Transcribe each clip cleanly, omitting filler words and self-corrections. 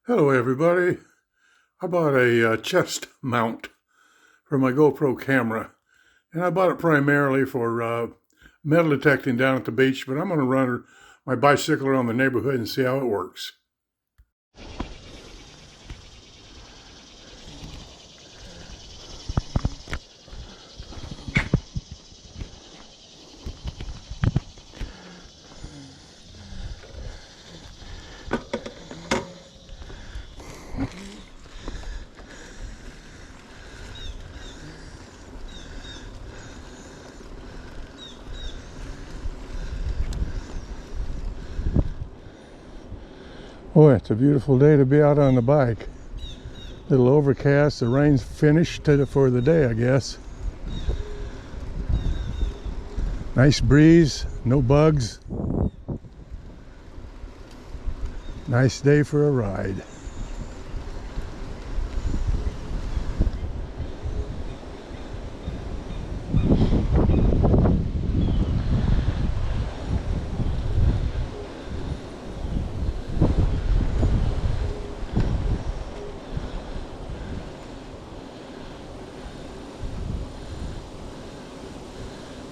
Hello everybody. I bought a chest mount for my GoPro camera, and I bought it primarily for metal detecting down at the beach, but I'm going to run my bicycle around the neighborhood and see how it works. Boy, it's a beautiful day to be out on the bike. Little overcast, the rain's finished for the day, I guess. Nice breeze, no bugs. Nice day for a ride.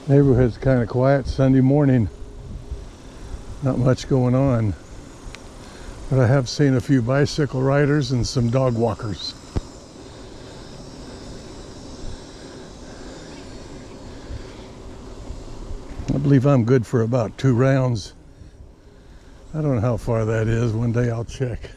Neighborhood's kind of quiet Sunday morning. Not much going on. But I have seen a few bicycle riders and some dog walkers. I believe I'm good for about 2 rounds. I don't know how far that is. One day I'll check.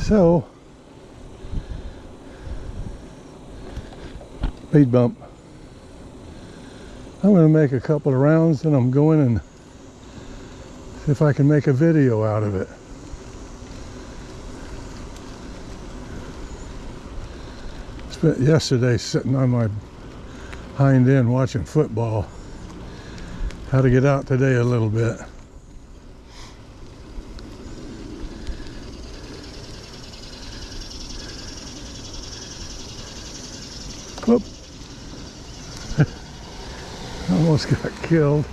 So, speed bump. I'm going to make a couple of rounds, and I'm going and see if I can make a video out of it. Spent yesterday sitting on my hind end watching football. How to get out today a little bit. Whoop. Almost got killed.